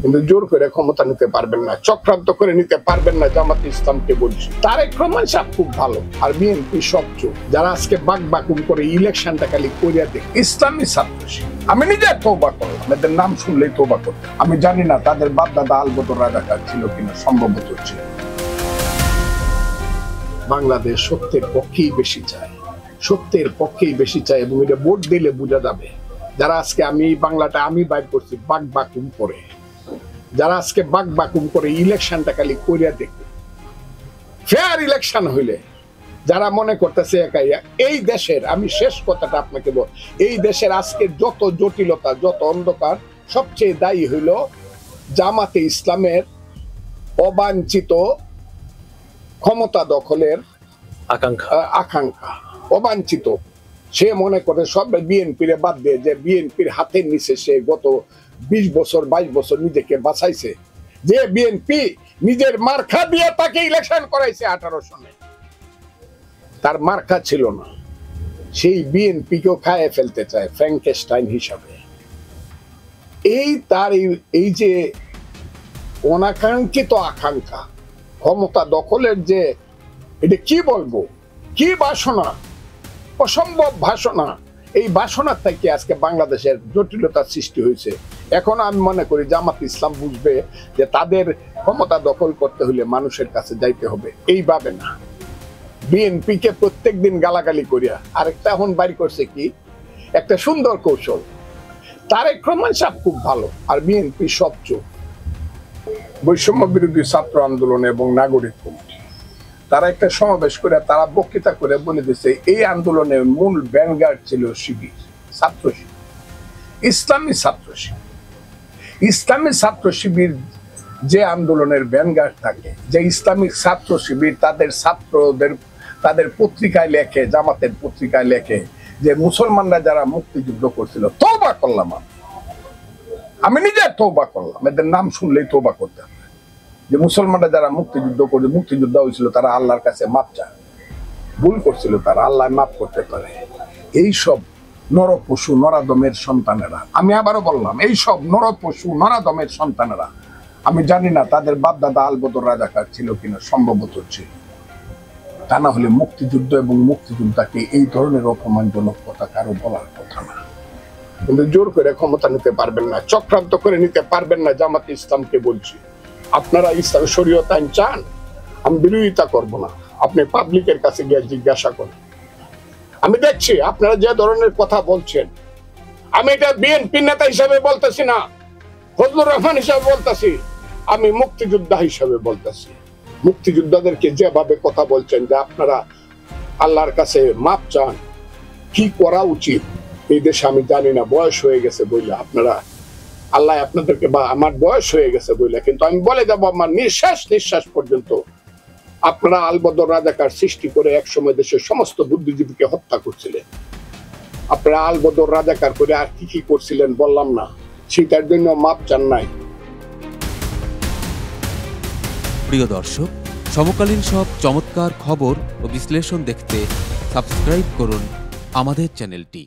কিন্তু জোর করে ক্ষমতা নিতে পারবেন না, চক্রান্ত করে নিতে পারবেন না। জামাত ইসলামকে বলছি, তারেক রহমান সাহেব খুব ভালো, আর বিএনপি সব চোর। যারা আজকে বাকবাকুম করে ইলেকশনটা খালি করিয়া দেখ। ইসলামী ছাত্র আমি নিজে তওবা করলাম, এদের নাম শুনলেই তওবা করতাম। আমি জানি না তাদের বাপ দাদা আলবদর রাজাকার ছিল কিনা, সম্ভবত ছিল। বাংলাদেশ সত্যের পক্ষেই বেশি চায়, সত্যের পক্ষেই বেশি চায়, এবং এটা ভোট দিলে বোঝা যাবে। যারা আজকে আমি বাংলাটা আমি বাইর করছি বাকবাকুম করে, যারা আজকে বাকবাকুম করে ইলেকশনটা খালি করিয়া দেখবে। ফেয়ার ইলেকশন হইলে যারা মনে করতেছে একাই এই দেশের, আমি শেষ কথাটা আপনাকে বল, এই দেশের আজকে যত জটিলতা, যত অন্ধকার, সবচেয়ে দায়ী হইল জামাতে ইসলামের অবাঞ্ছিত ক্ষমতা দখলের আকাঙ্ক্ষা। অবাঞ্ছিত সে মনে করে সব বিএনপির বাদ দিয়ে, যে বিএনপির হাতের নিচে সে গত 20 বছর 22 বছর নিজেকে বাঁচাইছে, যে বিএনপি নিজের মার্কা দিয়ে তাকে ইলেকশন করাইছে 18 সনে, তার মার্কা ছিল না, সেই বিএনপি কেও খায় ফেলতে চায় ফ্র্যাঙ্কেস্টাইন হিসাবে। এই যে অনাকাঙ্ক্ষিত আকাঙ্ক্ষা, ক্ষমতা দখলের যে, এটা কি বলবো, কি বাসনা, অসম্ভব বাসনা। এই বাসনার থেকে আজকে বাংলাদেশের জটিলতার সৃষ্টি হয়েছে। এখন আমি মনে করি জামাত ইসলাম বুঝবে যে তাদের ক্ষমতা দখল করতে হলে মানুষের কাছে যাইতে হবে, এইভাবে না বিএনপি কে প্রত্যেকদিন গালাগালি করিয়া। আরেকটা এখন বাইর করছে কি, একটা সুন্দর কৌশল। তারেক রহমান সাহেব খুব ভালো, আর বিএনপি সব চোর। বৈষম্য বিরোধী ছাত্র আন্দোলন এবং নাগরিক কমিটি তারা একটা সমাবেশ করে, তারা বক্তৃতা করে বলে দিচ্ছে এই আন্দোলনের মূল ভ্যানগার্ড ছিল শিবির, ছাত্র শিবির, ইসলামী ছাত্র শিবির। ইসলামী ছাত্র শিবির যে আন্দোলনের ভ্যানগার্ড থাকে, যে ইসলামিক ছাত্র শিবির তাদের পত্রিকায় লেখে, জামাতের পত্রিকায় লেখে যে মুসলমানরা যারা মুক্তিযুদ্ধ করছিল, তওবা করলাম, আমি নিজে তওবা করলাম, এদের নাম শুনলেই তওবা করতে হবে, যে মুসলমানরা যারা মুক্তিযুদ্ধ করে, মুক্তিযুদ্ধ হয়েছিল, তারা আল্লাহর কাছে মাপ চায়, ভুল করছিল, তারা আল্লাহ মাপ করতে পারে। এইসব নরপশু নরাদমের সন্তানেরা, আমি আবারও বললাম, এইসব নরপশু নরাদমের সন্তানেরা, আমি জানি না তাদের বাপ দাদা আলবদর রাজাকার ছিল কিনা, সম্ভবত ছিল। তা না হলে মুক্তিযুদ্ধ এবং মুক্তিযোদ্ধাকে এই ধরনের অপমানজনক কথা কারো বলার কথা না। কিন্তু জোর করে ক্ষমতা নিতে পারবেন না, চক্রান্ত করে নিতে পারবেন না। জামাত ইসলামকে বলছি, আপনারা ইসলাম শরীয়ত আইন চান, আমি বিরোধিতা করব না, আপনি পাবলিকের কাছে গিয়ে জিজ্ঞাসা করেন। আমি দেখছি আপনারা যে ধরনের কথা বলছেন, আমি এটা বিএনপি নেতা হিসাবে বলতেছি না, ফজলুর রহমান হিসাবে বলতেছি, আমি মুক্তিযোদ্ধা হিসাবে বলতেছি। মুক্তিযোদ্ধাদেরকে যেভাবে কথা বলছেন যে আপনারা আল্লাহর কাছে মাপ চান, কি করা উচিত এই দেশে আমি জানি না, বয়স হয়ে গেছে বইলে আপনারা, আল্লাহ আপনাদেরকে, বা আমার বয়স হয়ে গেছে বইলে, কিন্তু আমি বলে যাবো আমার নিঃশ্বাস পর্যন্ত আপনারা আলবদর রাজাকার সৃষ্টি করে একসময় দেশের সমস্ত বুদ্ধিজীবীকে হত্যা করছিলেন। আপনারা আলবদর রাজাকার করে আর কি কি করছিলেন বললাম না, সেটার জন্য মাপ চান নাই। প্রিয় দর্শক, সমকালীন সব চমৎকার খবর ও বিশ্লেষণ দেখতে সাবস্ক্রাইব করুন আমাদের চ্যানেলটি।